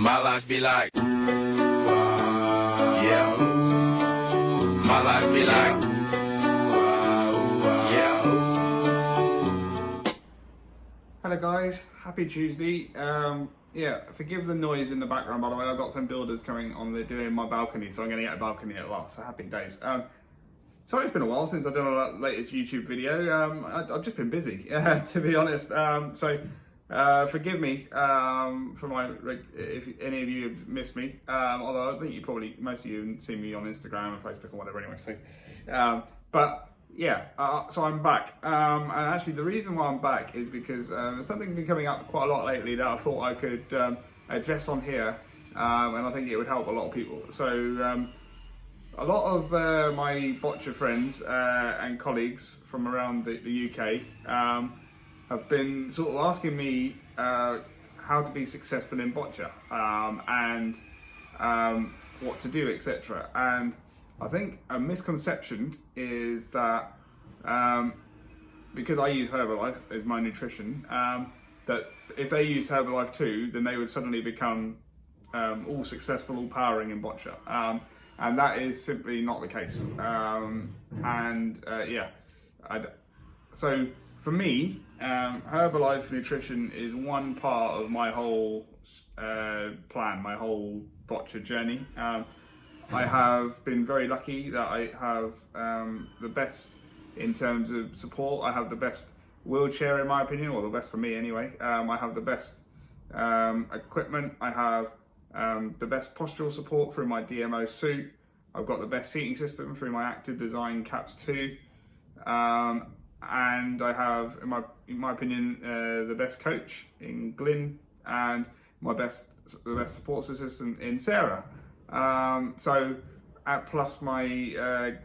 My life be like, yeah. My life be like, yeah. Hello guys, happy Tuesday. Yeah, forgive the noise in the background, by the way. I've got some builders coming on, they're doing my balcony, so I'm going to get a balcony at last, so happy days. Sorry it's been a while since I've done a latest YouTube video. I've just been busy, to be honest. Forgive me for if any of you have missed me, although I think most of you have seen me on Instagram and Facebook or whatever anyway. So, so I'm back. And actually the reason why I'm back is because there's something been coming up quite a lot lately that I thought I could address on here, and I think it would help a lot of people. So a lot of my boccia friends and colleagues from around the UK have been sort of asking me how to be successful in boccia and what to do, etc. And I think a misconception is that because I use Herbalife as my nutrition, that if they used Herbalife too, then they would suddenly become all successful, all powering in boccia. And that is simply not the case. So for me, Herbalife nutrition is one part of my whole plan, my whole boccia journey. I have been very lucky that I have the best in terms of support. I have the best wheelchair in my opinion, or the best for me anyway. I have the best equipment. I have the best postural support through my DMO suit. I've got the best seating system through my Active Design Caps 2. And I have, in my opinion, the best coach in Glyn, and the best support system in Sarah. Plus my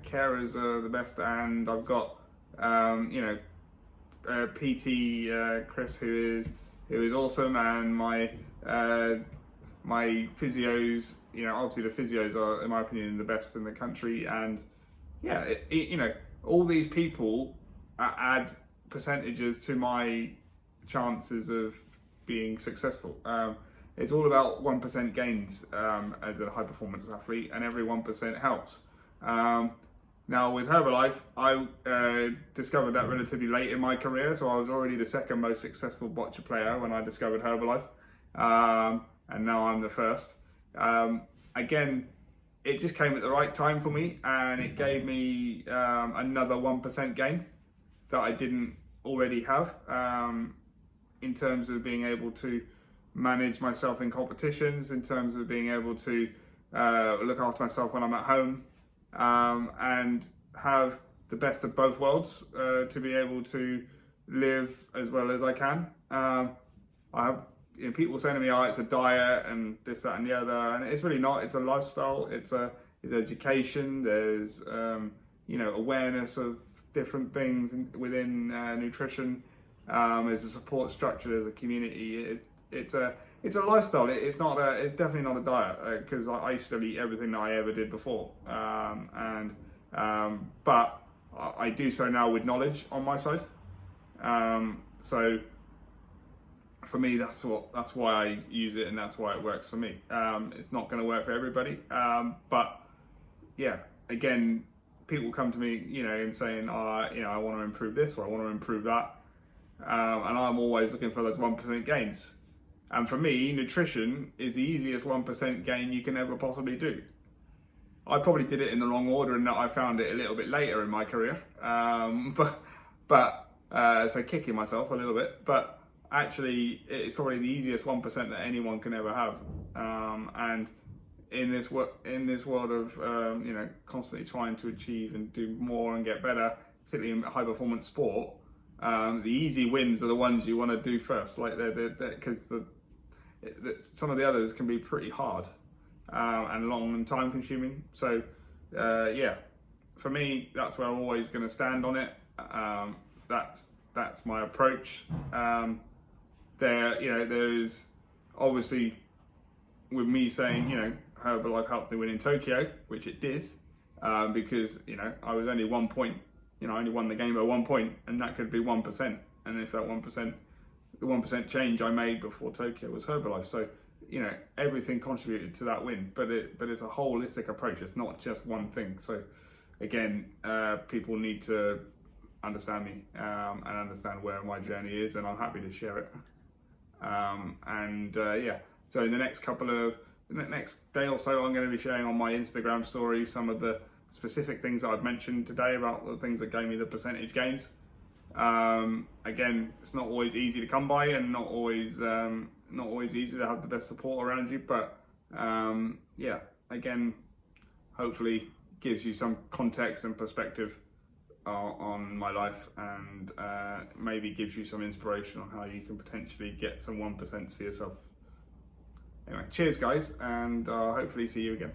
carers are the best, and I've got PT Chris who is awesome, and my physios. Obviously the physios are, in my opinion, the best in the country, and all these people add percentages to my chances of being successful. It's all about 1% gains as a high performance athlete, and every 1% helps. Now with Herbalife, I discovered that relatively late in my career, so I was already the second most successful boccia player when I discovered Herbalife, and now I'm the first. Again, it just came at the right time for me, and it gave me another 1% gain that I didn't already have, in terms of being able to manage myself in competitions, in terms of being able to look after myself when I'm at home, and have the best of both worlds, to be able to live as well as I can. I have people saying to me, "Oh, it's a diet and this, that, and the other," and it's really not. It's a lifestyle. It's education. There's awareness of different things within nutrition. There's a support structure. There's a community. It's a lifestyle. It's definitely not a diet, because I used to eat everything that I ever did before. But I do so now with knowledge on my side. So for me, that's why I use it, and that's why it works for me. It's not going to work for everybody, but yeah, again, people come to me, and saying, I want to improve this, or I want to improve that, and I'm always looking for those 1% gains. And for me, nutrition is the easiest 1% gain you can ever possibly do. I probably did it in the wrong order, and that I found it a little bit later in my career, so kicking myself a little bit, but actually it's probably the easiest 1% that anyone can ever have. And in this world of constantly trying to achieve and do more and get better, particularly in high performance sport, the easy wins are the ones you want to do first, like because some of the others can be pretty hard and long and time consuming. So for me, that's where I'm always going to stand on it. That's my approach. There's obviously, with me saying, Herbalife helped me win in Tokyo, which it did, because I was only 1 point. I only won the game by 1 point, and that could be 1%. And if that 1%, the 1% change I made before Tokyo was Herbalife. So everything contributed to that win, but it's a holistic approach. It's not just one thing. So again, people need to understand me and understand where my journey is, and I'm happy to share it. So in the next next day or so, I'm going to be sharing on my Instagram story some of the specific things that I've mentioned today about the things that gave me the percentage gains. Again, it's not always easy to come by, and not always easy to have the best support around you, but again, hopefully gives you some context and perspective on my life, and maybe gives you some inspiration on how you can potentially get some 1% for yourself. Anyway, cheers guys, and hopefully see you again.